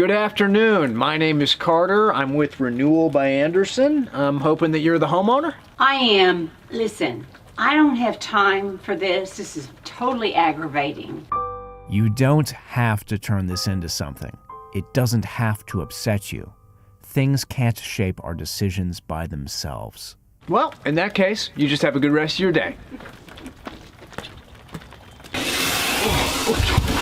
Good afternoon. My name is Carter. I'm with Renewal by Anderson. I'm hoping that you're the homeowner. I am. Listen, I don't have time for this. This is totally aggravating. You don't have to turn this into something. It doesn't have to upset you. Things can't shape our decisions by themselves. Well, in that case, you just have a good rest of your day.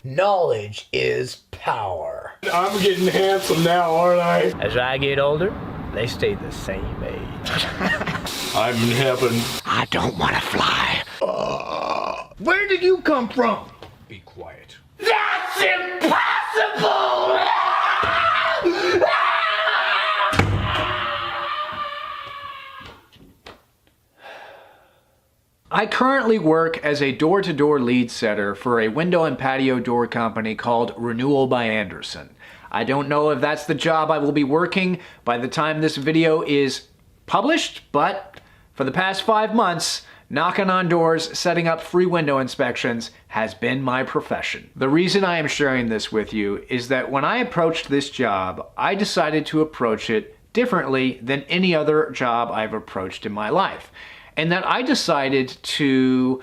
Knowledge is power. I'm getting handsome now, aren't I? As I get older, they stay the same age. I'm in heaven. I don't want to fly. Where did you come from? Be quiet. That's impossible! I currently work as a door-to-door lead setter for a window and patio door company called Renewal by Anderson. I don't know if that's the job I will be working by the time this video is published, but for the past 5 months, knocking on doors, setting up free window inspections has been my profession. The reason I am sharing this with you is that when I approached this job, I decided to approach it differently than any other job I've approached in my life. And that I decided to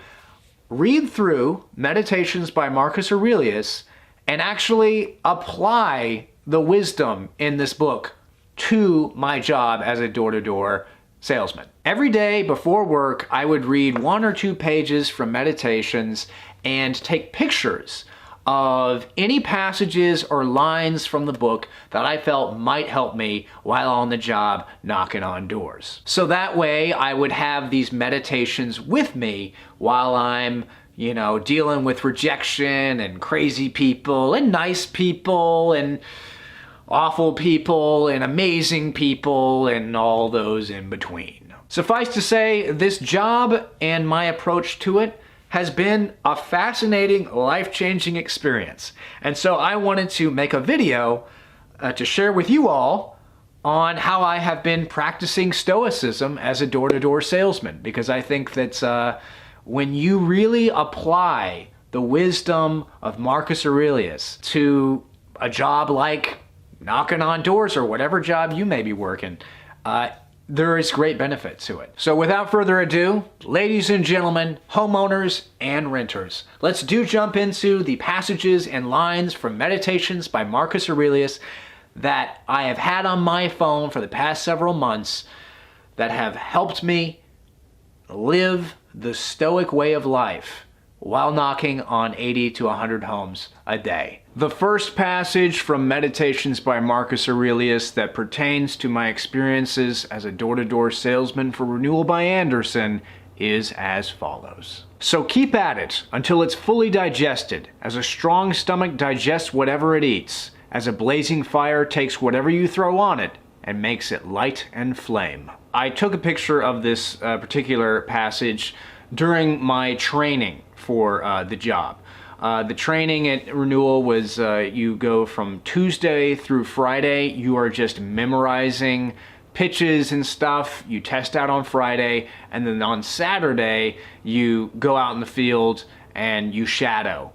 read through Meditations by Marcus Aurelius and actually apply the wisdom in this book to my job as a door-to-door salesman. Every day before work, I would read 1 or 2 pages from Meditations and take pictures of any passages or lines from the book that I felt might help me while on the job knocking on doors. So that way I would have these meditations with me while I'm, dealing with rejection and crazy people and nice people and awful people and amazing people and all those in between. Suffice to say, this job and my approach to it has been a fascinating, life-changing experience. And so I wanted to make a video to share with you all on how I have been practicing Stoicism as a door-to-door salesman, because I think that when you really apply the wisdom of Marcus Aurelius to a job like knocking on doors or whatever job you may be working, there is great benefit to it. So without further ado, ladies and gentlemen, homeowners and renters, let's jump into the passages and lines from Meditations by Marcus Aurelius that I have had on my phone for the past several months that have helped me live the Stoic way of life while knocking on 80 to 100 homes a day. The first passage from Meditations by Marcus Aurelius that pertains to my experiences as a door-to-door salesman for Renewal by Anderson is as follows. So keep at it until it's fully digested, as a strong stomach digests whatever it eats, as a blazing fire takes whatever you throw on it and makes it light and flame. I took a picture of this particular passage during my training for the job. The training at Renewal was you go from Tuesday through Friday. You are just memorizing pitches and stuff. You test out on Friday, and then on Saturday you go out in the field and you shadow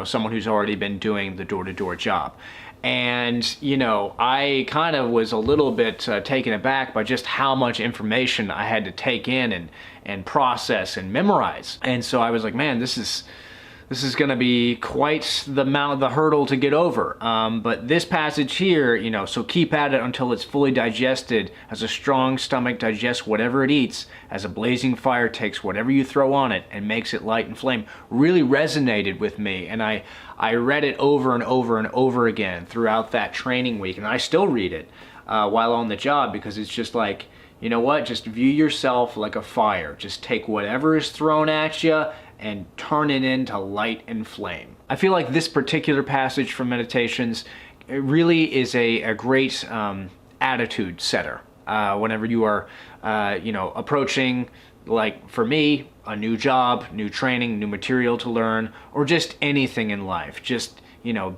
someone who's already been doing the door-to-door job. And I kind of was a little bit taken aback by just how much information I had to take in and process and memorize. And so I was like, man, this is going to be quite the hurdle to get over. But this passage here, so keep at it until it's fully digested, as a strong stomach digests whatever it eats, as a blazing fire takes whatever you throw on it and makes it light and flame, really resonated with me. And I read it over and over and over again throughout that training week. And I still read it while on the job, because it's just like, you know what, just view yourself like a fire. Just take whatever is thrown at you and turn it into light and flame. I feel like this particular passage from Meditations really is a great attitude setter whenever you are approaching, like for me, a new job, new training, new material to learn, or just anything in life. Just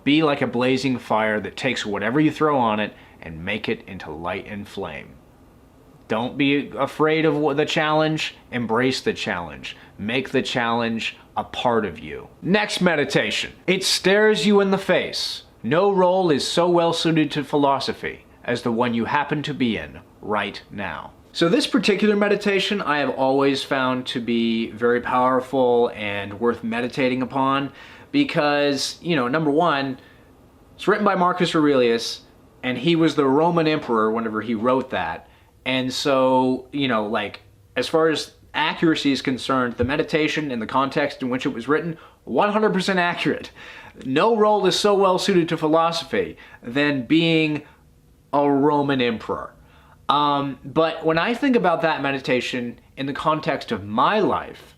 be like a blazing fire that takes whatever you throw on it and make it into light and flame. Don't be afraid of the challenge. Embrace the challenge. Make the challenge a part of you. Next meditation. It stares you in the face. No role is so well suited to philosophy as the one you happen to be in right now. So this particular meditation I have always found to be very powerful and worth meditating upon because, number one, it's written by Marcus Aurelius, and he was the Roman emperor whenever he wrote that. And so, as far as accuracy is concerned, the meditation and the context in which it was written, 100% accurate. No role is so well suited to philosophy than being a Roman emperor. But when I think about that meditation in the context of my life,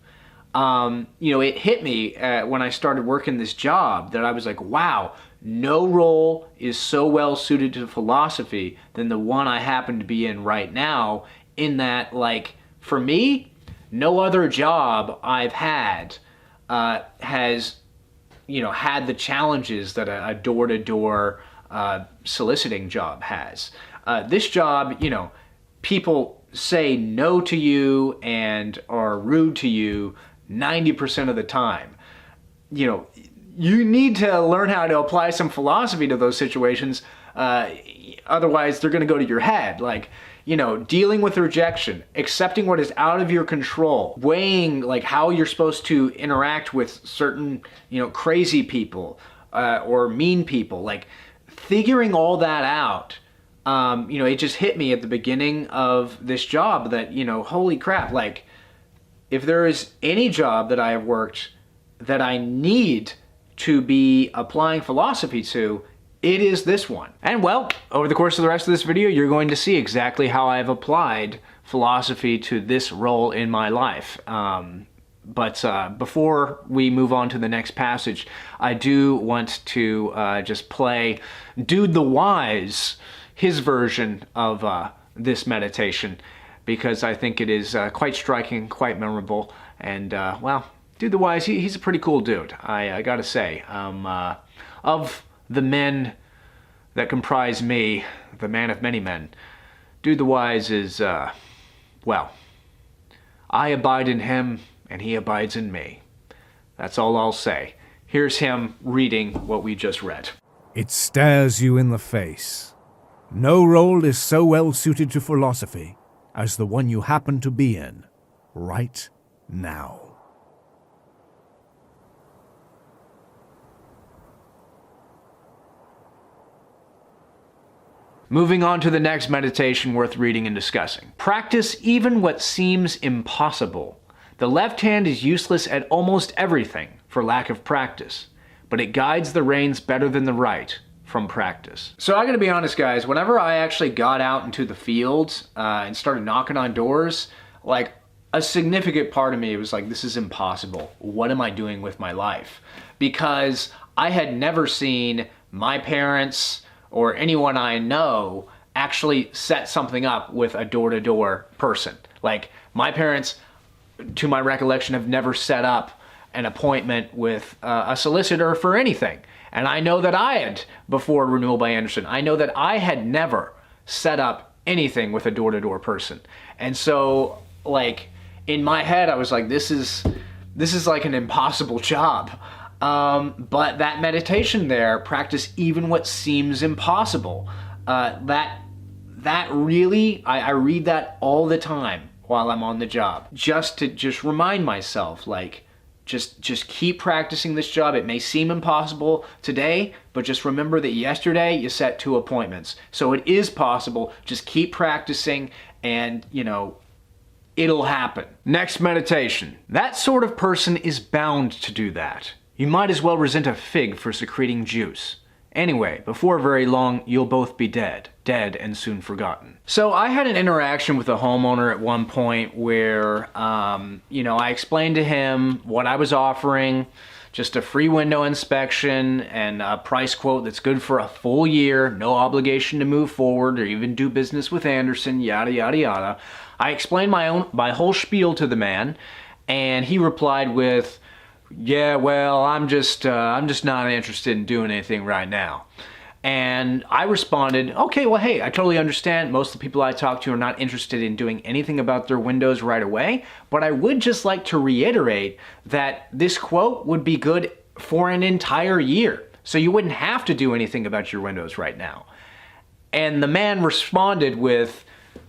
it hit me when I started working this job that I was like, wow, no role is so well suited to philosophy than the one I happen to be in right now, in that, for me, no other job I've had has, had the challenges that a door-to-door soliciting job has. This job, people say no to you and are rude to you 90% of the time. You need to learn how to apply some philosophy to those situations. Otherwise, they're going to go to your head. Dealing with rejection, accepting what is out of your control, weighing how you're supposed to interact with certain, crazy people or mean people, figuring all that out. It just hit me at the beginning of this job that, holy crap, if there is any job that I have worked that I need to be applying philosophy to, it is this one. And well, over the course of the rest of this video, you're going to see exactly how I've applied philosophy to this role in my life. But before we move on to the next passage, I do want to just play Dude the Wise, his version of this meditation, because I think it is quite striking, quite memorable, and well, Dude the Wise, he's a pretty cool dude, I gotta say. Of the men that comprise me, the man of many men, Dude the Wise is, well, I abide in him and he abides in me. That's all I'll say. Here's him reading what we just read. It stares you in the face. No role is so well suited to philosophy as the one you happen to be in right now. Moving on to the next meditation worth reading and discussing. Practice even what seems impossible. The left hand is useless at almost everything for lack of practice, but it guides the reins better than the right from practice. So I gotta be honest, guys, whenever I actually got out into the fields and started knocking on doors, a significant part of me was like, this is impossible. What am I doing with my life? Because I had never seen my parents or anyone I know actually set something up with a door-to-door person. My parents, to my recollection, have never set up an appointment with a solicitor for anything. And I know that I had, before Renewal by Anderson, I know that I had never set up anything with a door-to-door person. And so, in my head, I was like, this is like an impossible job. But that meditation there, practice even what seems impossible. That really, I read that all the time while I'm on the job, just to remind myself, just keep practicing this job. It may seem impossible today, but just remember that yesterday you set 2 appointments. So it is possible. Just keep practicing and, it'll happen. Next meditation. That sort of person is bound to do that. You might as well resent a fig for secreting juice. Anyway, before very long, you'll both be dead and soon forgotten. So I had an interaction with a homeowner at one point where, I explained to him what I was offering, just a free window inspection and a price quote that's good for a full year, no obligation to move forward or even do business with Anderson, yada, yada, yada. I explained my whole spiel to the man, and he replied with, yeah, well, I'm just not interested in doing anything right now. And I responded, okay, well, hey, I totally understand. Most of the people I talk to are not interested in doing anything about their windows right away, but I would just like to reiterate that this quote would be good for an entire year. so you wouldn't have to do anything about your windows right now. And the man responded with,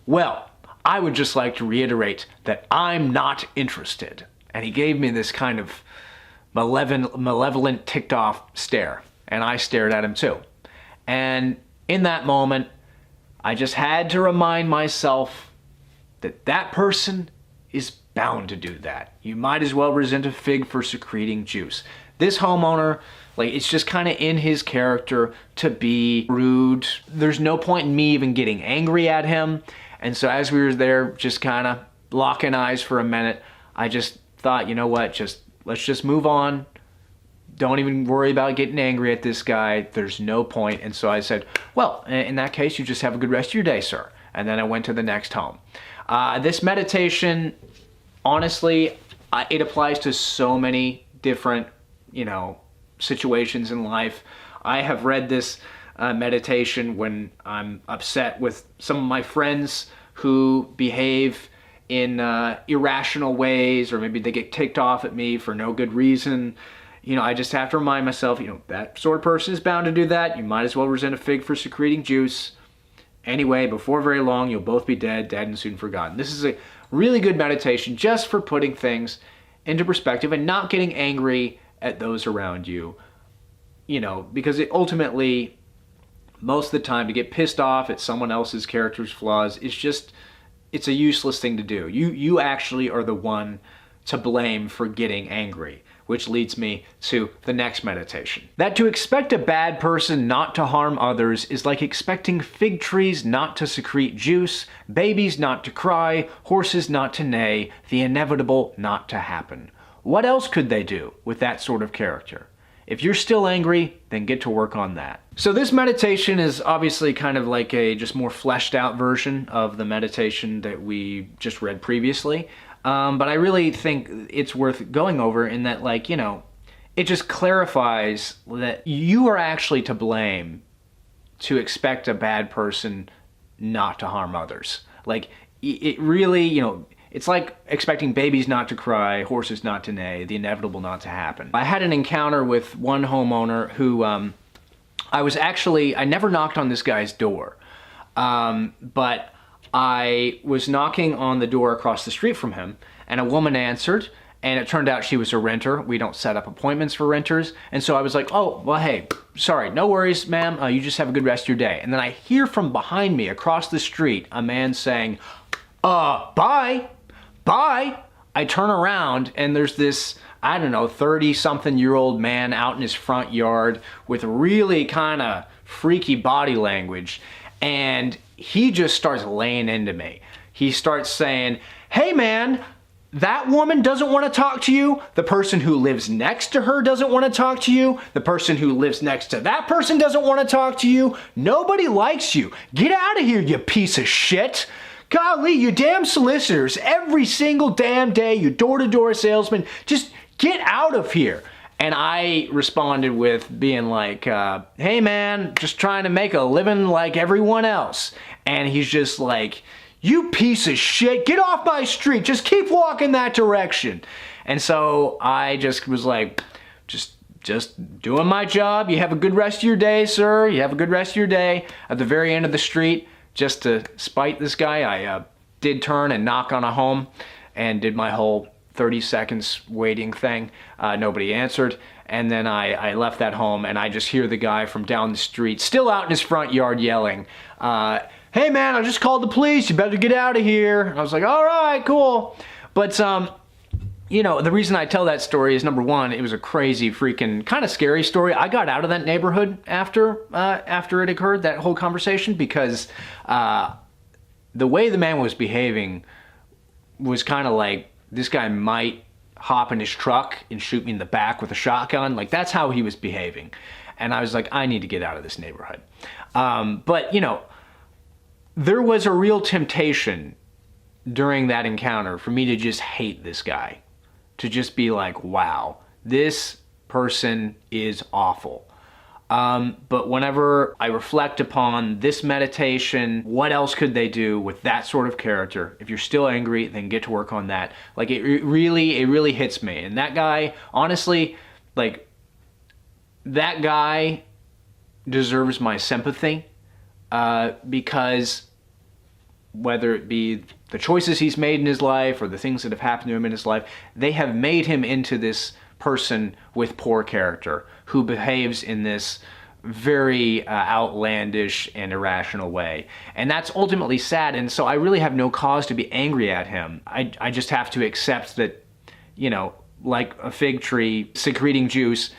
well, I would just like to reiterate that I'm not interested. And he gave me this kind of malevolent, ticked off stare. And I stared at him too. And in that moment, I just had to remind myself that that person is bound to do that. You might as well resent a fig for secreting juice. This homeowner, like, it's just kind of in his character to be rude. There's no point in me even getting angry at him. And so as we were there just kind of locking eyes for a minute, I just thought, you know what, let's just move on. Don't even worry about getting angry at this guy. There's no point. And so I said, well, in that case, you just have a good rest of your day, sir. And then I went to the next home. This meditation, honestly, it applies to so many different, situations in life. I have read this meditation when I'm upset with some of my friends who behave in irrational ways, or maybe they get ticked off at me for no good reason. I just have to remind myself, that sort of person is bound to do that. You might as well resent a fig for secreting juice. Anyway, before very long, you'll both be dead and soon forgotten. This is a really good meditation just for putting things into perspective and not getting angry at those around you. Because ultimately, most of the time, to get pissed off at someone else's character's flaws it's a useless thing to do. You actually are the one to blame for getting angry, which leads me to the next meditation. That to expect a bad person not to harm others is like expecting fig trees not to secrete juice, babies not to cry, horses not to neigh, the inevitable not to happen. What else could they do with that sort of character? If you're still angry, then get to work on that. So this meditation is obviously kind of like a just more fleshed out version of the meditation that we just read previously. But I really think it's worth going over in that, it just clarifies that you are actually to blame to expect a bad person not to harm others. It really, it's like expecting babies not to cry, horses not to neigh, the inevitable not to happen. I had an encounter with one homeowner who, I never knocked on this guy's door, but I was knocking on the door across the street from him, and a woman answered, and it turned out she was a renter. We don't set up appointments for renters. And so I was like, oh, well, hey, sorry, no worries, ma'am. You just have a good rest of your day. And then I hear from behind me across the street a man saying, bye. I turn around, and there's this, 30-something-year-old man out in his front yard with really kind of freaky body language. And he just starts laying into me. He starts saying, hey man, that woman doesn't want to talk to you. The person who lives next to her doesn't want to talk to you. The person who lives next to that person doesn't want to talk to you. Nobody likes you. Get out of here, you piece of shit. Golly, you damn solicitors, every single damn day, you door-to-door salesman, just get out of here. And I responded with being like, hey man, just trying to make a living like everyone else. And he's just like, you piece of shit, get off my street, just keep walking that direction. And so I just was like, just doing my job. You have a good rest of your day, sir. You have a good rest of your day. At the very end of the street, just to spite this guy, I did turn and knock on a home and did my whole 30 seconds waiting thing. Nobody answered. And then I left that home, and I just hear the guy from down the street, still out in his front yard, yelling, hey man, I just called the police. You better get out of here. And I was like, all right, cool. But, the reason I tell that story is, number one, it was a crazy, freaking, kind of scary story. I got out of that neighborhood after it occurred, that whole conversation, because the way the man was behaving was kind of like, this guy might hop in his truck and shoot me in the back with a shotgun. Like, that's how he was behaving. And I was like, I need to get out of this neighborhood. But, there was a real temptation during that encounter for me to just hate this guy. To just be like, wow, this person is awful. But whenever I reflect upon this meditation, what else could they do with that sort of character? If you're still angry, then get to work on that. Like, it really hits me. And that guy, honestly, like, that guy deserves my sympathy, because whether it be the choices he's made in his life or the things that have happened to him in his life, they have made him into this person with poor character who behaves in this very outlandish and irrational way. And that's ultimately sad, and so I really have no cause to be angry at him. I just have to accept that, you know, like a fig tree secreting juice,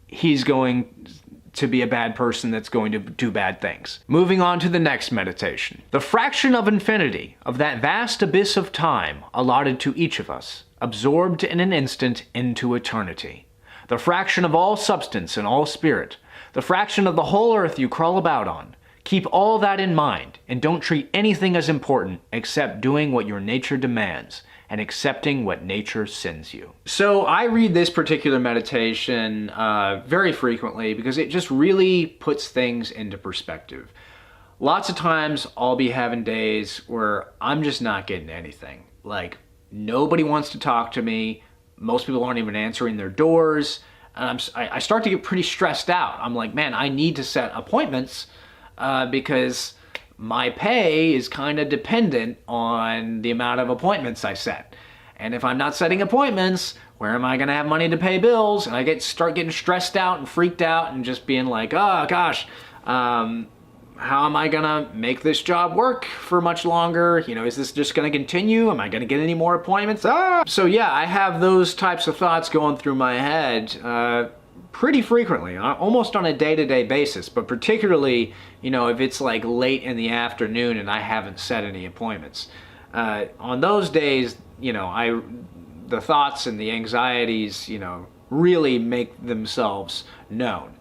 he's going to be a bad person that's going to do bad things. Moving on to the next meditation. The fraction of infinity of that vast abyss of time allotted to each of us, absorbed in an instant into eternity. The fraction of all substance and all spirit, the fraction of the whole earth you crawl about on. Keep all that in mind, and don't treat anything as important except doing what your nature demands and accepting what nature sends you. So I read this particular meditation very frequently because it just really puts things into perspective. Lots of times I'll be having days where I'm just not getting anything. Like, nobody wants to talk to me. Most people aren't even answering their doors. And I start to get pretty stressed out. I'm like, man, I need to set appointments because my pay is kind of dependent on the amount of appointments I set. And if I'm not setting appointments, where am I going to have money to pay bills? And I start getting stressed out and freaked out and just being like, oh gosh, how am I going to make this job work for much longer? You know, is this just going to continue? Am I going to get any more appointments? So yeah, I have those types of thoughts going through my head pretty frequently, almost on a day-to-day basis, but particularly, you know, if it's like late in the afternoon and I haven't set any appointments. On those days, you know, the thoughts and the anxieties, you know, really make themselves known.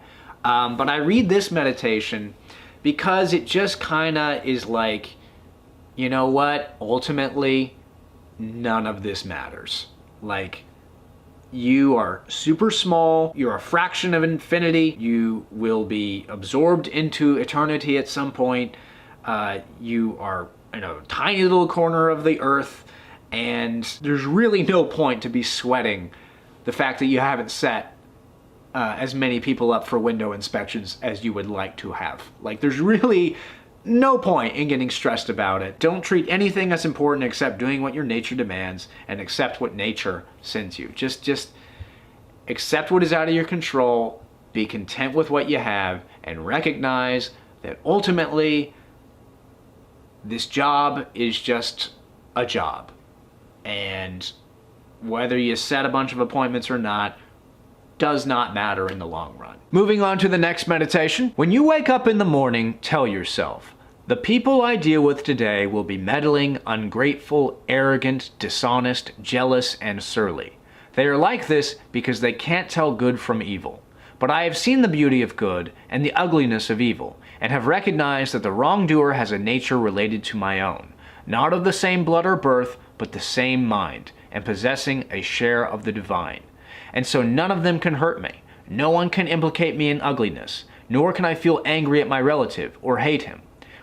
But I read this meditation because it just kind of is like, you know what, ultimately, none of this matters. Like, you are super small, you're a fraction of infinity, you will be absorbed into eternity at some point, you are in a tiny little corner of the earth, and there's really no point to be sweating the fact that you haven't set as many people up for window inspections as you would like to have. Like, there's really no point in getting stressed about it. Don't treat anything as important except doing what your nature demands and accept what nature sends you. Just accept what is out of your control, be content with what you have, and recognize that ultimately this job is just a job. And whether you set a bunch of appointments or not does not matter in the long run. Moving on to the next meditation. When you wake up in the morning, tell yourself, the people I deal with today will be meddling, ungrateful, arrogant, dishonest, jealous, and surly. They are like this because they can't tell good from evil. But I have seen the beauty of good and the ugliness of evil, and have recognized that the wrongdoer has a nature related to my own, not of the same blood or birth, but the same mind, and possessing a share of the divine. And so none of them can hurt me. No one can implicate me in ugliness, nor can I feel angry at my relative or hate him.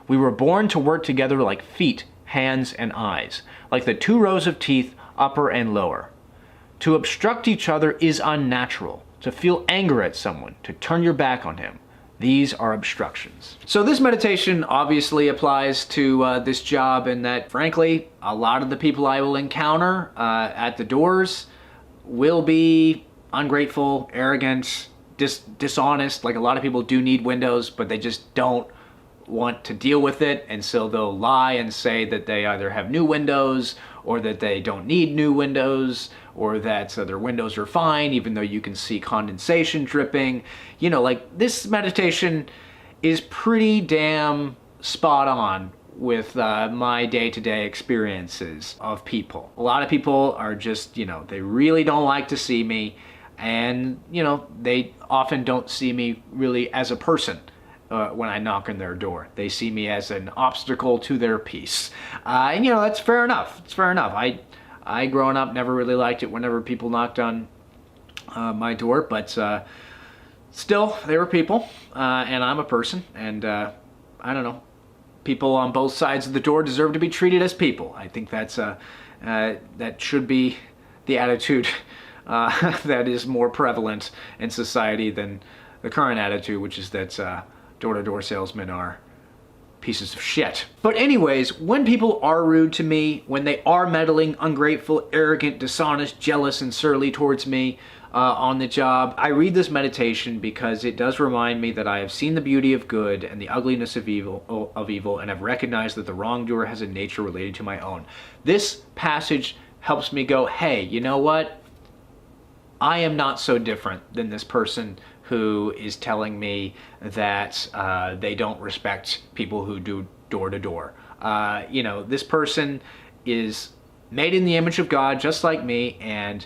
We were born to work together like feet, hands, and eyes, like the 2 rows of teeth, upper and lower. To obstruct each other is unnatural. To feel anger at someone, to turn your back on him. These are obstructions. So this meditation obviously applies to this job, in that, frankly, a lot of the people I will encounter at the doors will be ungrateful, arrogant, dishonest. Like, a lot of people do need windows, but they just don't want to deal with it, and so they'll lie and say that they either have new windows or that they don't need new windows, or that their windows are fine even though you can see condensation dripping. You know, like, this meditation is pretty damn spot on with my day-to-day experiences of people. A lot of people are just, you know, they really don't like to see me, and, you know, they often don't see me really as a person. When I knock on their door, they see me as an obstacle to their peace, and, you know, that's fair enough. It's fair enough. I growing up never really liked it whenever people knocked on my door, but still, they were people, and I'm a person, and I don't know. People on both sides of the door deserve to be treated as people. I think that's that should be the attitude that is more prevalent in society than the current attitude, which is that door-to-door salesmen are pieces of shit. But anyways, when people are rude to me, when they are meddling, ungrateful, arrogant, dishonest, jealous, and surly towards me on the job, I read this meditation because it does remind me that I have seen the beauty of good and the ugliness of evil, and have recognized that the wrongdoer has a nature related to my own. This passage helps me go, hey, you know what? I am not so different than this person who is telling me that they don't respect people who do door-to-door. You know, this person is made in the image of God just like me, and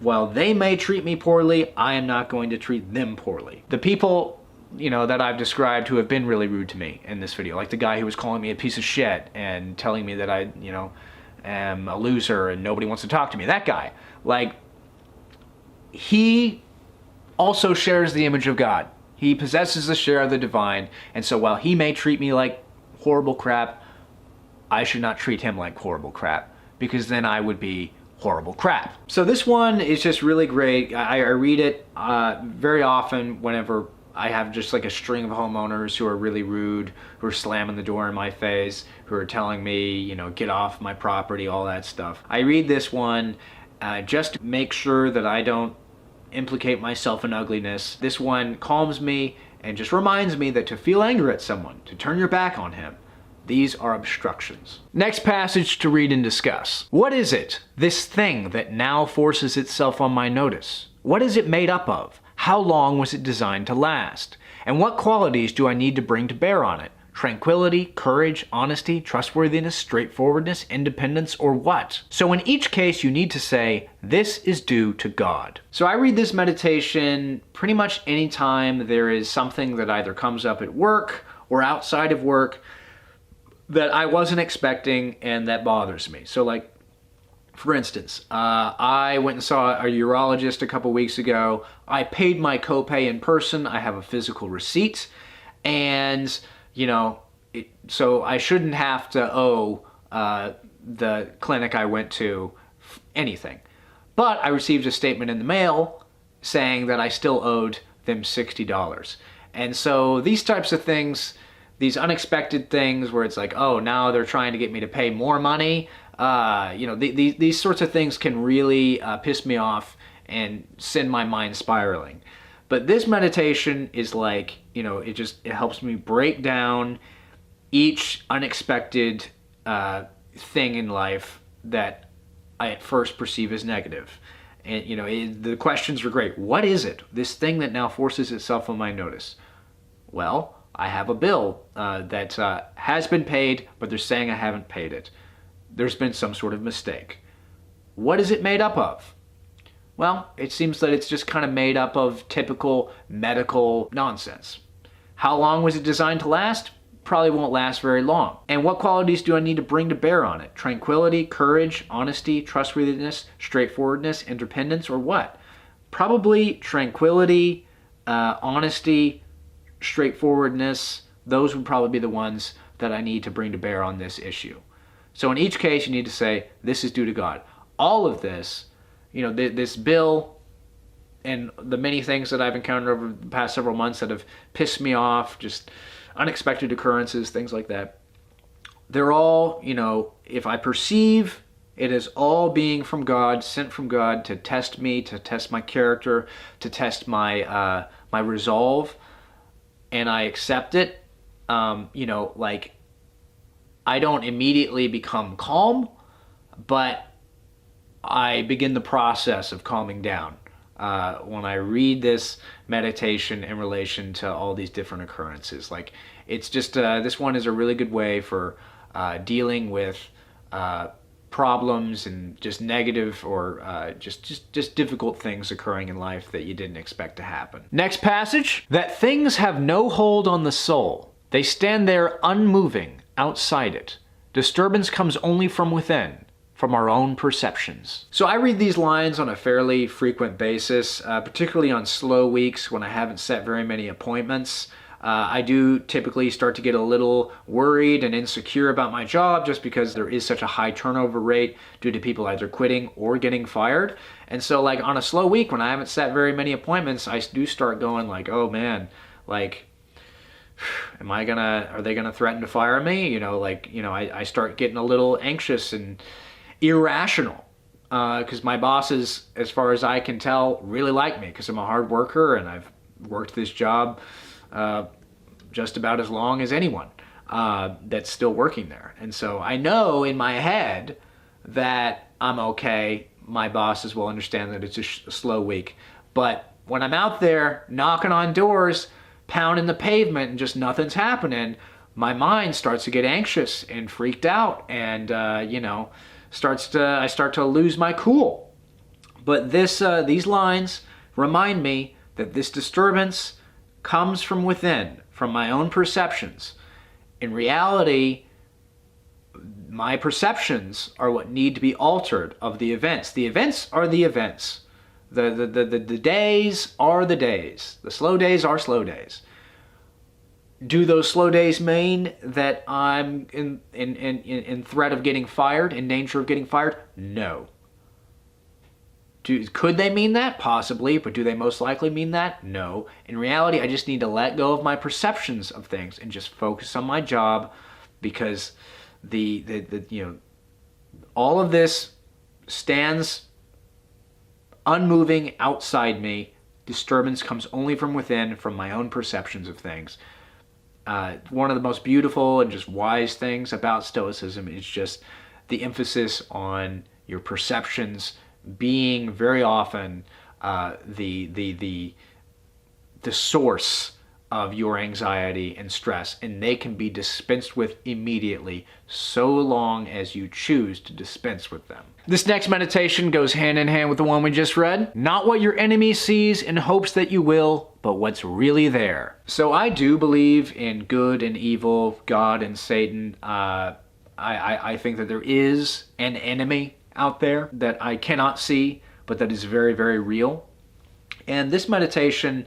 while they may treat me poorly, I am not going to treat them poorly. The people, you know, that I've described who have been really rude to me in this video, like the guy who was calling me a piece of shit and telling me that I, you know, am a loser and nobody wants to talk to me, that guy, like, he also shares the image of God. He possesses the share of the divine, and so while he may treat me like horrible crap, I should not treat him like horrible crap, because then I would be horrible crap. So this one is just really great. I read it very often whenever I have just like a string of homeowners who are really rude, who are slamming the door in my face, who are telling me, you know, get off my property, all that stuff. I read this one just to make sure that I don't implicate myself in ugliness. This one calms me and just reminds me that to feel anger at someone, to turn your back on him, these are obstructions. Next passage to read and discuss. What is it, this thing that now forces itself on my notice? What is it made up of? How long was it designed to last? And what qualities do I need to bring to bear on it? Tranquility, courage, honesty, trustworthiness, straightforwardness, independence, or what? So in each case, you need to say, this is due to God. So I read this meditation pretty much anytime there is something that either comes up at work or outside of work that I wasn't expecting and that bothers me. So like, for instance, I went and saw a urologist a couple weeks ago. I paid my copay in person. I have a physical receipt, and you know, so I shouldn't have to owe the clinic I went to anything. But I received a statement in the mail saying that I still owed them $60. And so these types of things, these unexpected things where it's like, oh, now they're trying to get me to pay more money, you know, these sorts of things can really piss me off and send my mind spiraling. But this meditation is like, you know, it helps me break down each unexpected thing in life that I at first perceive as negative. And, you know, the questions are great. What is it? This thing that now forces itself on my notice? Well, I have a bill that has been paid, but they're saying I haven't paid it. There's been some sort of mistake. What is it made up of? Well, it seems that it's just kind of made up of typical medical nonsense. How long was it designed to last? Probably won't last very long. And what qualities do I need to bring to bear on it? Tranquility, courage, honesty, trustworthiness, straightforwardness, independence, or what? Probably tranquility, honesty, straightforwardness. Those would probably be the ones that I need to bring to bear on this issue. So in each case, you need to say, this is due to God. All of this, you know, this bill and the many things that I've encountered over the past several months that have pissed me off, just unexpected occurrences, things like that. They're all, you know, if I perceive it as all being from God, sent from God to test me, to test my character, to test my my resolve, and I accept it, you know, like, I don't immediately become calm, but I begin the process of calming down when I read this meditation in relation to all these different occurrences. Like, it's just, this one is a really good way for dealing with problems and just negative or just difficult things occurring in life that you didn't expect to happen. Next passage, that things have no hold on the soul. They stand there unmoving outside it. Disturbance comes only from within, from our own perceptions. So I read these lines on a fairly frequent basis, particularly on slow weeks when I haven't set very many appointments. I do typically start to get a little worried and insecure about my job just because there is such a high turnover rate due to people either quitting or getting fired. And so like on a slow week when I haven't set very many appointments, I do start going like, oh man, like, are they gonna threaten to fire me? You know, like, you know, I start getting a little anxious and irrational because my bosses, as far as I can tell, really like me because I'm a hard worker and I've worked this job just about as long as anyone that's still working there. And so I know in my head that I'm okay. My bosses will understand that it's a slow week. But when I'm out there knocking on doors, pounding the pavement and just nothing's happening, my mind starts to get anxious and freaked out and, you know, I start to lose my cool. But these lines remind me that this disturbance comes from within, from my own perceptions. In reality, my perceptions are what need to be altered of the events. The events are the events. The days are the days. The slow days are slow days. Do those slow days mean that I'm in threat of getting fired, in danger of getting fired? No. Could they mean that? Possibly, but do they most likely mean that? No. In reality, I just need to let go of my perceptions of things and just focus on my job, because all of this stands unmoving outside me. Disturbance comes only from within, from my own perceptions of things. One of the most beautiful and just wise things about Stoicism is just the emphasis on your perceptions being very often the source of your anxiety and stress, and they can be dispensed with immediately so long as you choose to dispense with them. This next meditation goes hand in hand with the one we just read. Not what your enemy sees in hopes that you will, but what's really there. So I do believe in good and evil, God and Satan. I think that there is an enemy out there that I cannot see, but that is very, very real. And this meditation,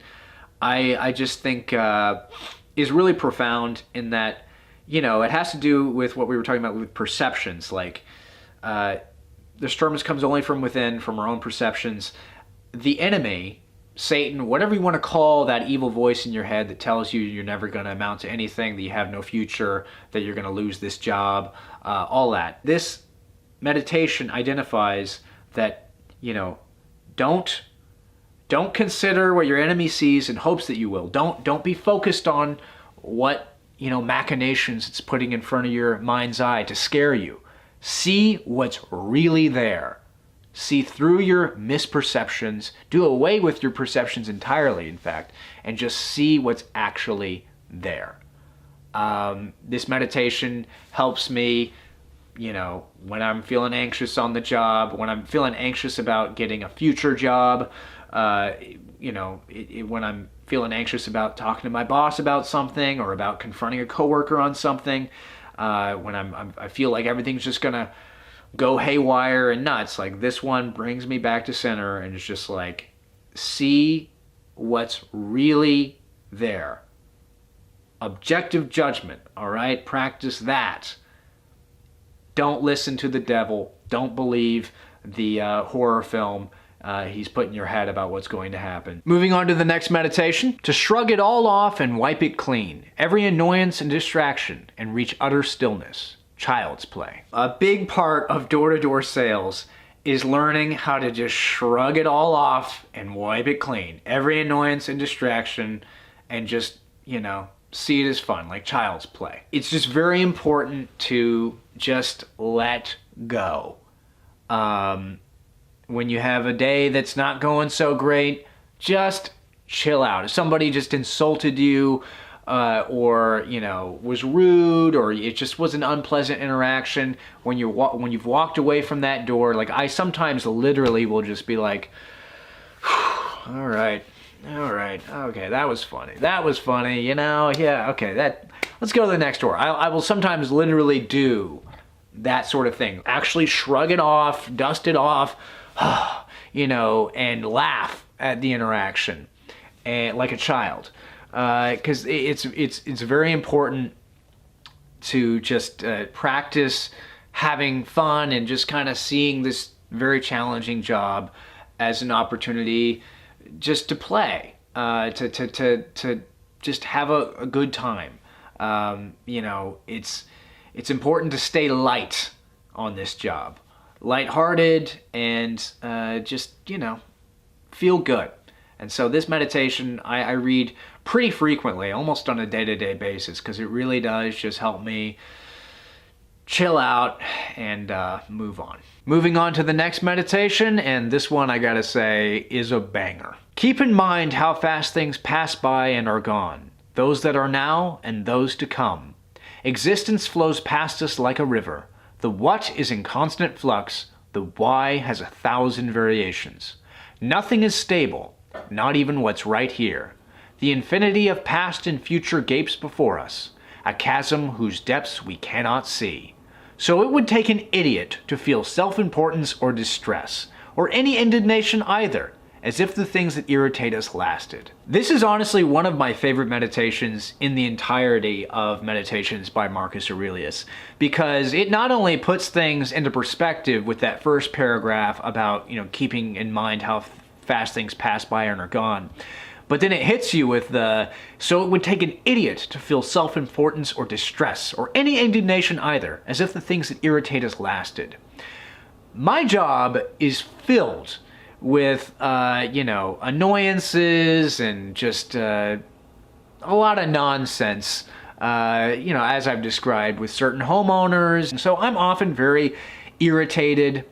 I just think is really profound in that, you know, it has to do with what we were talking about with perceptions. Like, the disturbance comes only from within, from our own perceptions. The enemy, Satan, whatever you want to call that evil voice in your head that tells you you're never going to amount to anything, that you have no future, that you're going to lose this job, all that. This meditation identifies that, you know, don't consider what your enemy sees in hopes that you will. Don't be focused on what, you know, machinations it's putting in front of your mind's eye to scare you. See what's really there. See through your misperceptions. Do away with your perceptions entirely, in fact, and just see what's actually there. This meditation helps me, you know, when I'm feeling anxious on the job, when I'm feeling anxious about getting a future job, you know, when I'm feeling anxious about talking to my boss about something or about confronting a coworker on something, when I feel like everything's just gonna go haywire and nuts, like this one brings me back to center and it's just like, see what's really there. Objective judgment, all right? Practice that. Don't listen to the devil. Don't believe the horror film he's put in your head about what's going to happen. Moving on to the next meditation. To shrug it all off and wipe it clean. Every annoyance and distraction, and reach utter stillness. Child's play. A big part of door-to-door sales is learning how to just shrug it all off and wipe it clean. Every annoyance and distraction, and just, you know, see it as fun, like child's play. It's just very important to just let go. When you have a day that's not going so great, just chill out. If somebody just insulted you, or, you know, was rude, or it just was an unpleasant interaction, when you've walked away from that door, like I sometimes literally will just be like, all right, okay, that was funny, you know, yeah, okay, let's go to the next door. I will sometimes literally do that sort of thing. Actually shrug it off, dust it off, you know, and laugh at the interaction, and like a child. because it's very important to just practice having fun and just kind of seeing this very challenging job as an opportunity just to play, to just have a good time. You know, it's important to stay light on this job, lighthearted, and just, you know, feel good. And so this meditation I read pretty frequently, almost on a day-to-day basis, because it really does just help me chill out and move on. Moving on to the next meditation, and this one I gotta say is a banger. Keep in mind how fast things pass by and are gone, those that are now and those to come. Existence flows past us like a river. The what is in constant flux, the why has 1,000 variations. Nothing is stable, not even what's right here. The infinity of past and future gapes before us, a chasm whose depths we cannot see. So it would take an idiot to feel self-importance or distress, or any indignation either, as if the things that irritate us lasted. This is honestly one of my favorite meditations in the entirety of meditations by Marcus Aurelius, because it not only puts things into perspective with that first paragraph about, you know, keeping in mind how fast things pass by and are gone, but then it hits you with the, so it would take an idiot to feel self-importance or distress, or any indignation either, as if the things that irritate us lasted. My job is filled with, you know, annoyances and just a lot of nonsense, you know, as I've described with certain homeowners. And so I'm often very irritated,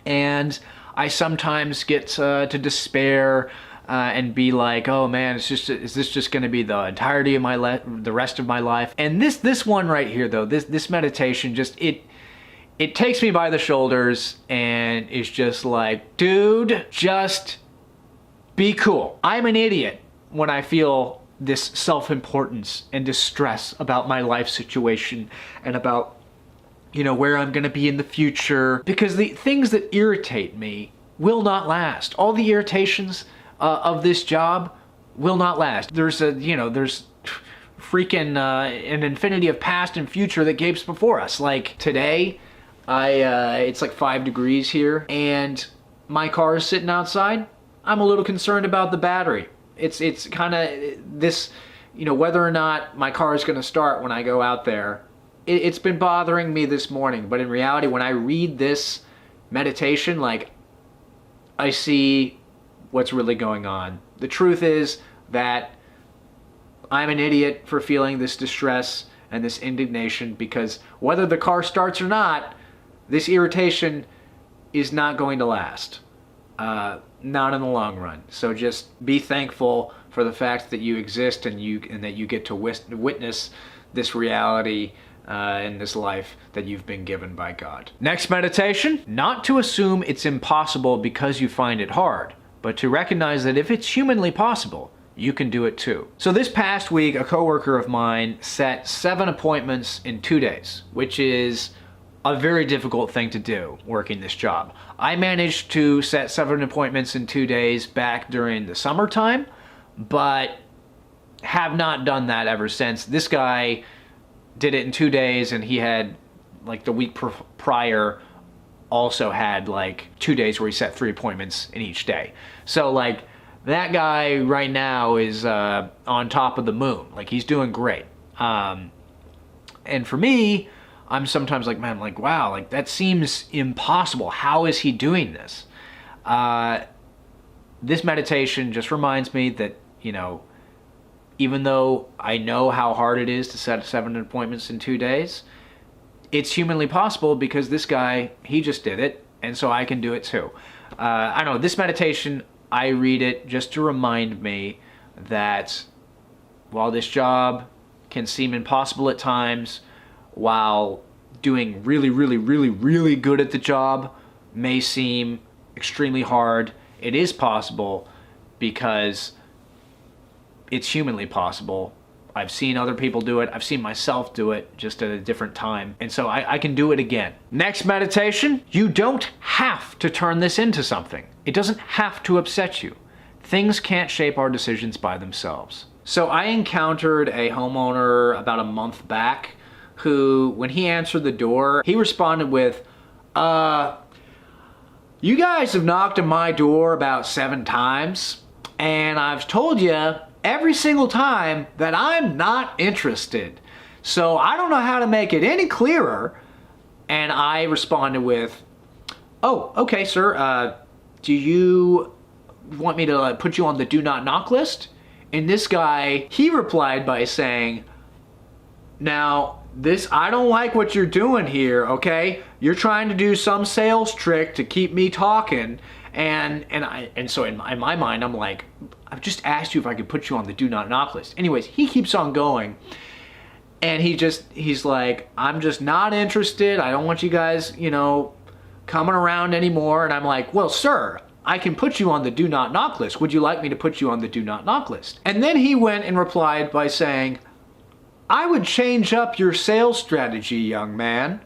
and I sometimes get to despair and be like, oh man, is this just going to be the entirety of the rest of my life? And this one right here, though, this meditation, just it takes me by the shoulders and is just like, dude, just be cool. I'm an idiot when I feel this self-importance and distress about my life situation and about, you know, where I'm going to be in the future, because the things that irritate me will not last. All the irritations of this job will not last. There's freaking an infinity of past and future that gapes before us. Like today, it's like 5 degrees here, and my car is sitting outside. I'm a little concerned about the battery. It's kind of this, you know, whether or not my car is going to start when I go out there. It's been bothering me this morning, but in reality, when I read this meditation, like, I see what's really going on. The truth is that I'm an idiot for feeling this distress and this indignation, because whether the car starts or not, this irritation is not going to last. Not in the long run. So just be thankful for the fact that you exist and that you get to witness this reality in this life that you've been given by God. Next meditation, not to assume it's impossible because you find it hard, but to recognize that if it's humanly possible, you can do it too. So this past week, a coworker of mine set 7 appointments in 2 days, which is a very difficult thing to do working this job. I managed to set 7 appointments in 2 days back during the summertime, but have not done that ever since. This guy did it in 2 days, and he had, like, the week prior also had like 2 days where he set 3 appointments in each day. So like that guy right now is on top of the moon. Like, he's doing great. And for me, I'm sometimes like, man, like, wow, like that seems impossible. How is he doing this? This meditation just reminds me that, you know, even though I know how hard it is to set 7 appointments in 2 days, it's humanly possible because this guy, he just did it, and so I can do it too. I don't know, this meditation, I read it just to remind me that while this job can seem impossible at times, while doing really, really, really, really good at the job may seem extremely hard, it is possible because it's humanly possible. I've seen other people do it. I've seen myself do it, just at a different time. And so I can do it again. Next meditation, you don't have to turn this into something. It doesn't have to upset you. Things can't shape our decisions by themselves. So I encountered a homeowner about a month back who, when he answered the door, he responded with, you guys have knocked on my door about 7 times, and I've told you every single time that I'm not interested. So I don't know how to make it any clearer. And I responded with, oh, okay, sir, do you want me to put you on the do not knock list? And this guy, he replied by saying, now, I don't like what you're doing here, okay? You're trying to do some sales trick to keep me talking. And so in my mind, I'm like, I've just asked you if I could put you on the do not knock list. Anyways, he keeps on going. And he's like, I'm just not interested. I don't want you guys, coming around anymore. And I'm like, well, sir, I can put you on the do not knock list. Would you like me to put you on the do not knock list? And then he went and replied by saying, I would change up your sales strategy, young man.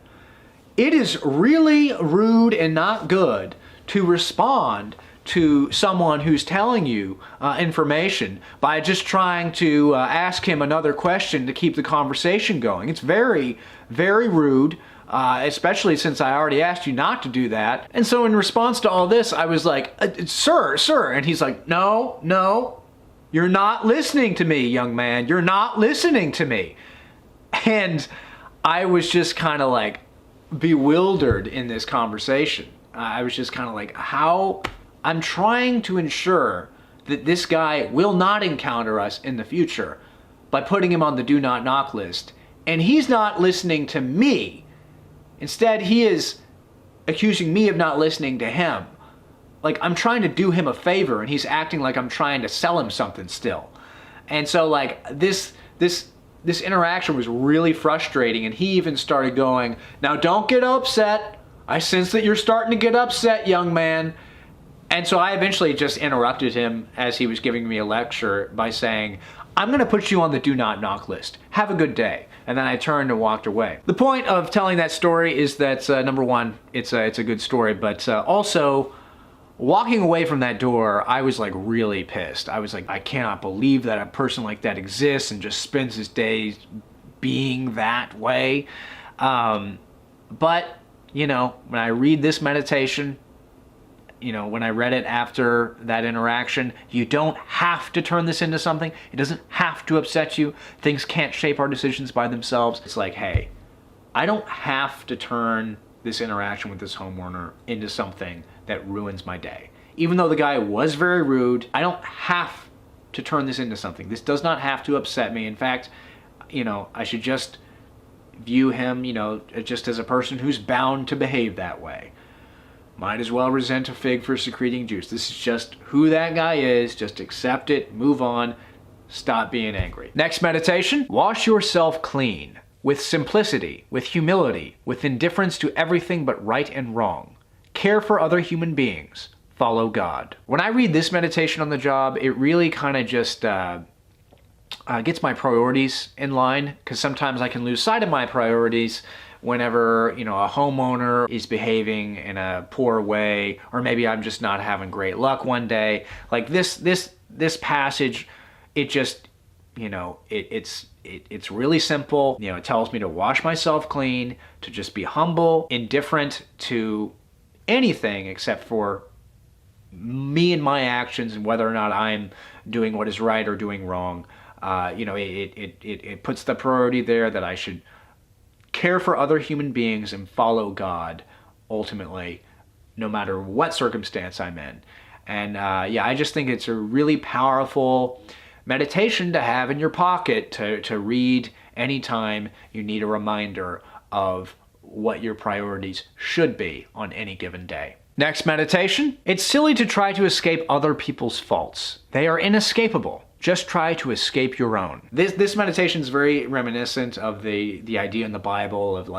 It is really rude and not good to respond to someone who's telling you information by just trying to ask him another question to keep the conversation going. It's very, very rude, especially since I already asked you not to do that. And so in response to all this, I was like, sir. And he's like, no, you're not listening to me, young man. You're not listening to me. And I was just kind of like bewildered in this conversation. I was just kind of like, how? I'm trying to ensure that this guy will not encounter us in the future by putting him on the do not knock list. And he's not listening to me. Instead, he is accusing me of not listening to him. Like, I'm trying to do him a favor and he's acting like I'm trying to sell him something still. And so like this interaction was really frustrating, and he even started going, now don't get upset. I sense that you're starting to get upset, young man. And so I eventually just interrupted him as he was giving me a lecture by saying, I'm going to put you on the do not knock list. Have a good day. And then I turned and walked away. The point of telling that story is that, number one, it's a good story, but also walking away from that door, I was like really pissed. I was like, I cannot believe that a person like that exists and just spends his days being that way. But, when I read this meditation, when I read it after that interaction, you don't have to turn this into something. It doesn't have to upset you. Things can't shape our decisions by themselves. It's like, hey, I don't have to turn this interaction with this homeowner into something that ruins my day. Even though the guy was very rude, I don't have to turn this into something. This does not have to upset me. In fact, I should just view him, just as a person who's bound to behave that way. Might as well resent a fig for secreting juice. This is just who that guy is. Just accept it, move on, stop being angry. Next meditation, wash yourself clean with simplicity, with humility, with indifference to everything but right and wrong. Care for other human beings. Follow God. When I read this meditation on the job, it really kind of just gets my priorities in line, because sometimes I can lose sight of my priorities whenever, a homeowner is behaving in a poor way, or maybe I'm just not having great luck one day. Like this passage, it just, it's really simple. It tells me to wash myself clean, to just be humble, indifferent to anything except for me and my actions and whether or not I'm doing what is right or doing wrong. It puts the priority there that I should care for other human beings and follow God ultimately, no matter what circumstance I'm in. And I just think it's a really powerful meditation to have in your pocket to read anytime you need a reminder of what your priorities should be on any given day. Next meditation. It's silly to try to escape other people's faults. They are inescapable. Just try to escape your own. This meditation is very reminiscent of the idea in the Bible of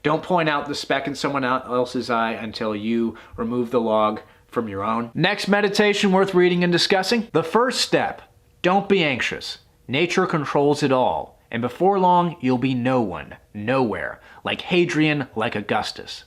don't point out the speck in someone else's eye until you remove the log from your own. Next meditation worth reading and discussing. The first step, don't be anxious. Nature controls it all. And before long, you'll be no one, nowhere, like Hadrian, like Augustus.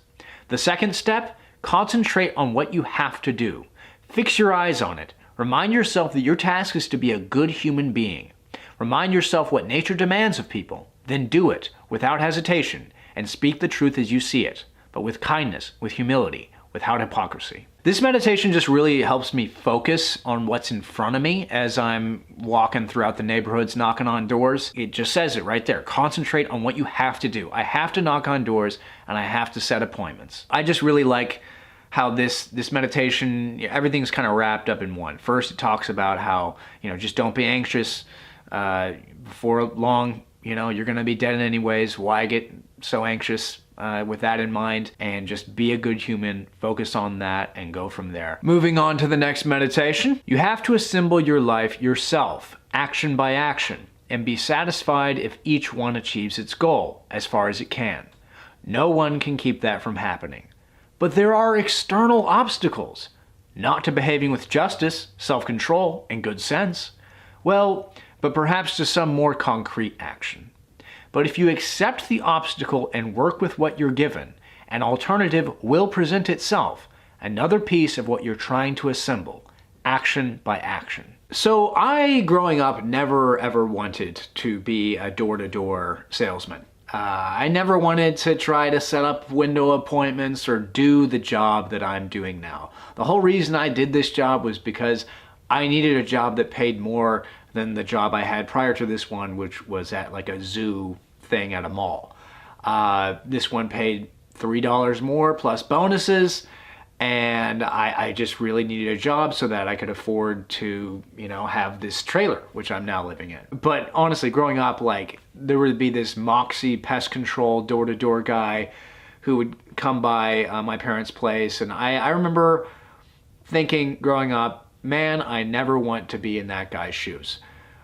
The second step, concentrate on what you have to do. Fix your eyes on it. Remind yourself that your task is to be a good human being. Remind yourself what nature demands of people. Then do it without hesitation and speak the truth as you see it, but with kindness, with humility, without hypocrisy. This meditation just really helps me focus on what's in front of me as I'm walking throughout the neighborhoods, knocking on doors. It just says it right there. Concentrate on what you have to do. I have to knock on doors and I have to set appointments. I just really like how this meditation, everything's kind of wrapped up in one. First, it talks about how, just don't be anxious. Before long, you're going to be dead anyways. Why get so anxious? With that in mind, and just be a good human, focus on that, and go from there. Moving on to the next meditation. You have to assemble your life yourself, action by action, and be satisfied if each one achieves its goal, as far as it can. No one can keep that from happening. But there are external obstacles, not to behaving with justice, self-control, and good sense. Well, but perhaps to some more concrete action. But if you accept the obstacle and work with what you're given, an alternative will present itself, another piece of what you're trying to assemble, action by action. So I, growing up, never ever wanted to be a door-to-door salesman. I never wanted to try to set up window appointments or do the job that I'm doing now. The whole reason I did this job was because I needed a job that paid more than the job I had prior to this one, which was at like a zoo thing at a mall. This one paid $3 more plus bonuses, and I just really needed a job so that I could afford to, have this trailer, which I'm now living in. But honestly, growing up, there would be this Moxie pest control door-to-door guy who would come by my parents' place, and I remember thinking growing up, man, I never want to be in that guy's shoes.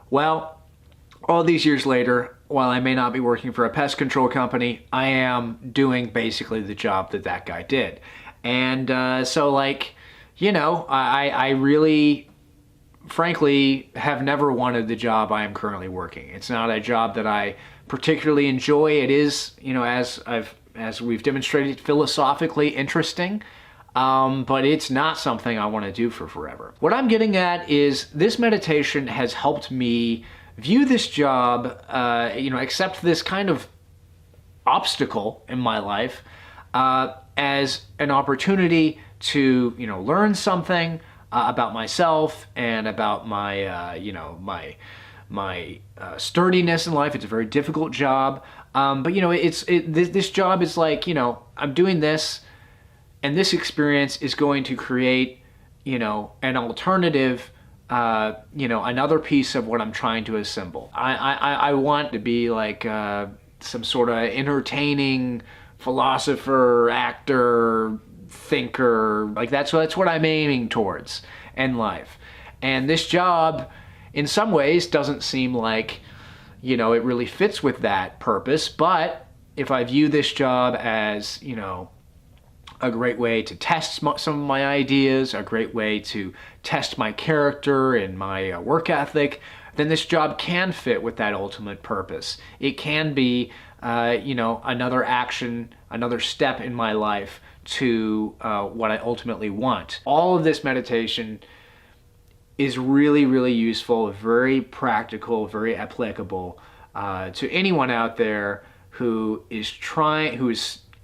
Well, all these years later, while I may not be working for a pest control company, I am doing basically the job that guy did. And I really, frankly, have never wanted the job I am currently working. It's not a job that I particularly enjoy. It is, as we've demonstrated, philosophically interesting. But it's not something I want to do for forever. What I'm getting at is this meditation has helped me view this job, accept this kind of obstacle in my life as an opportunity to, learn something about myself and about my, my sturdiness in life. It's a very difficult job. But this job is like, I'm doing this, and this experience is going to create, an alternative, another piece of what I'm trying to assemble. I want to be like some sort of entertaining philosopher, actor, thinker. Like that's what I'm aiming towards in life. And this job, in some ways, doesn't seem like, it really fits with that purpose. But if I view this job as, a great way to test some of my ideas, a great way to test my character and my work ethic, then this job can fit with that ultimate purpose. It can be, another action, another step in my life to what I ultimately want. All of this meditation is really, really useful, very practical, very applicable to anyone out there who is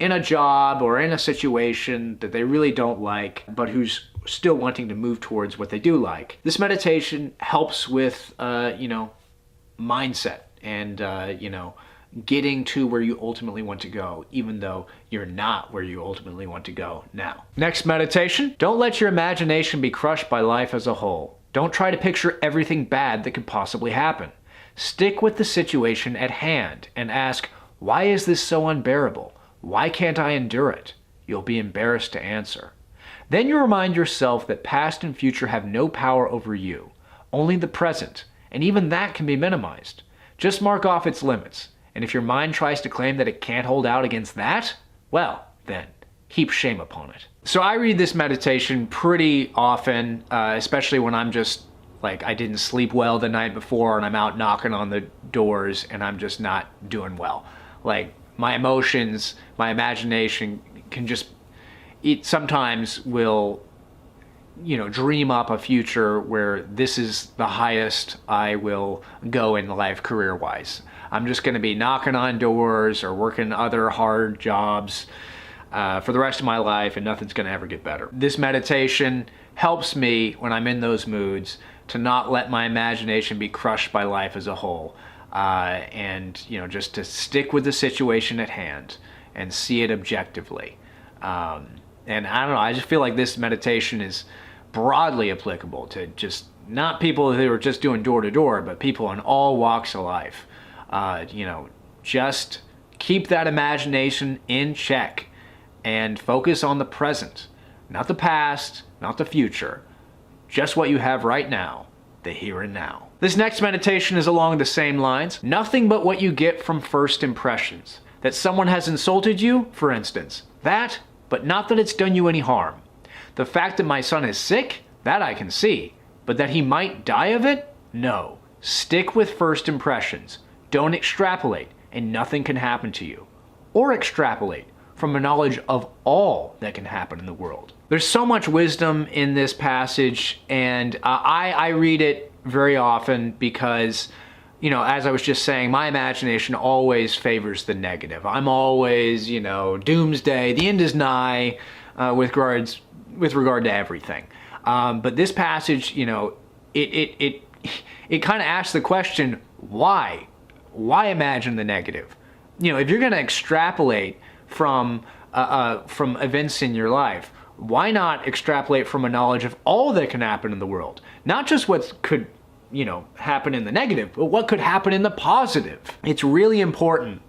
in a job or in a situation that they really don't like, but who's still wanting to move towards what they do like. This meditation helps with, mindset and, getting to where you ultimately want to go, even though you're not where you ultimately want to go now. Next meditation. Don't let your imagination be crushed by life as a whole. Don't try to picture everything bad that could possibly happen. Stick with the situation at hand and ask, why is this so unbearable? Why can't I endure it? You'll be embarrassed to answer. Then you remind yourself that past and future have no power over you, only the present, and even that can be minimized. Just mark off its limits, and if your mind tries to claim that it can't hold out against that, well, then, heap shame upon it. So I read this meditation pretty often, especially when I'm just I didn't sleep well the night before and I'm out knocking on the doors and I'm just not doing well. My emotions, my imagination can just, it sometimes will dream up a future where this is the highest I will go in life career-wise. I'm just going to be knocking on doors or working other hard jobs for the rest of my life, and nothing's going to ever get better. This meditation helps me when I'm in those moods to not let my imagination be crushed by life as a whole, and just to stick with the situation at hand and see it objectively. And I don't know, I just feel like this meditation is broadly applicable to just not people who are just doing door to door, but people in all walks of life. Just keep that imagination in check and focus on the present, not the past, not the future, just what you have right now, the here and now. This next meditation is along the same lines. Nothing but what you get from first impressions. That someone has insulted you, for instance. That, but not that it's done you any harm. The fact that my son is sick, that I can see. But that he might die of it? No. Stick with first impressions. Don't extrapolate, and nothing can happen to you. Or extrapolate from a knowledge of all that can happen in the world. There's so much wisdom in this passage, and I read it very often because, as I was just saying, my imagination always favors the negative. I'm always, doomsday, the end is nigh, with regard to everything. But this passage, it kind of asks the question, why? Why imagine the negative? If you're going to extrapolate from events in your life, why not extrapolate from a knowledge of all that can happen in the world? Not just what could, happen in the negative, but what could happen in the positive. It's really important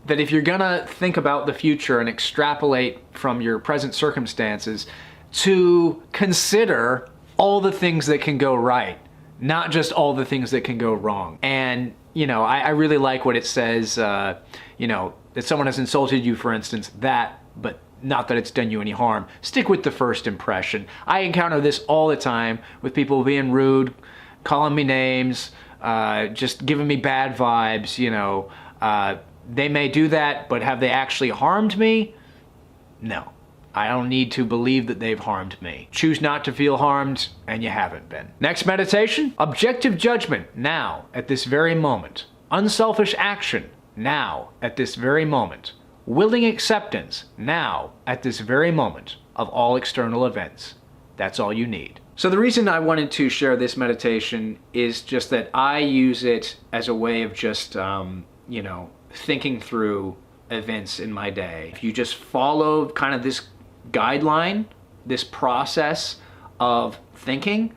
that if you're gonna think about the future and extrapolate from your present circumstances, to consider all the things that can go right, not just all the things that can go wrong. And, I really like what it says, that someone has insulted you, for instance, but not that it's done you any harm. Stick with the first impression. I encounter this all the time with people being rude, calling me names, just giving me bad vibes, They may do that, but have they actually harmed me? No. I don't need to believe that they've harmed me. Choose not to feel harmed, and you haven't been. Next meditation, objective judgment, now, at this very moment. Unselfish action, now, at this very moment. Willing acceptance, now, at this very moment, of all external events. That's all you need. So the reason I wanted to share this meditation is just that I use it as a way of just, thinking through events in my day. If you just follow kind of this guideline, this process of thinking,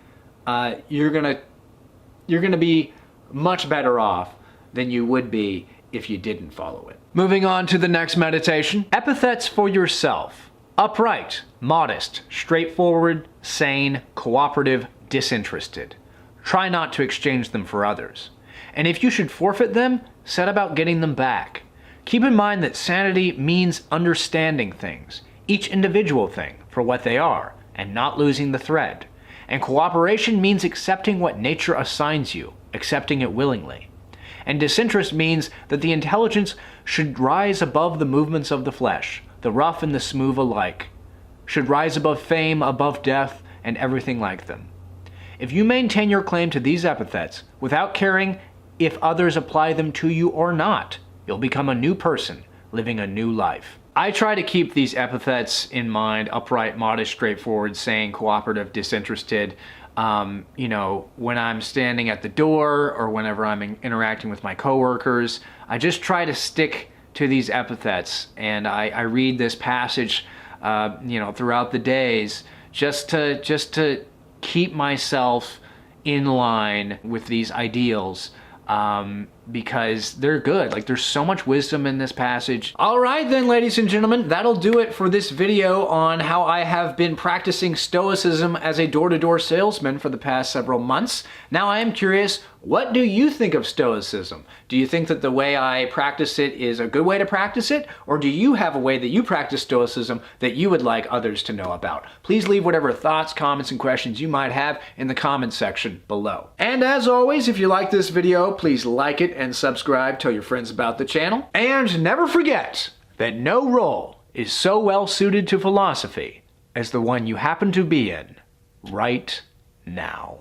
you're gonna be much better off than you would be if you didn't follow it. Moving on to the next meditation. Epithets for yourself. Upright, modest, straightforward, sane, cooperative, disinterested. Try not to exchange them for others. And if you should forfeit them, set about getting them back. Keep in mind that sanity means understanding things, each individual thing, for what they are, and not losing the thread. And cooperation means accepting what nature assigns you, accepting it willingly. And disinterest means that the intelligence should rise above the movements of the flesh, the rough and the smooth alike, should rise above fame, above death, and everything like them. If you maintain your claim to these epithets without caring if others apply them to you or not, you'll become a new person, living a new life. I try to keep these epithets in mind: upright, modest, straightforward, sane, cooperative, disinterested. When I'm standing at the door or whenever I'm interacting with my coworkers, I just try to stick to these epithets, and I read this passage, throughout the days, just to keep myself in line with these ideals. Because they're good. Like, there's so much wisdom in this passage. All right then, ladies and gentlemen, that'll do it for this video on how I have been practicing Stoicism as a door-to-door salesman for the past several months. Now I am curious, what do you think of Stoicism? Do you think that the way I practice it is a good way to practice it? Or do you have a way that you practice Stoicism that you would like others to know about? Please leave whatever thoughts, comments, and questions you might have in the comments section below. And as always, if you like this video, please like it and subscribe, tell your friends about the channel. And never forget that no role is so well suited to philosophy as the one you happen to be in right now.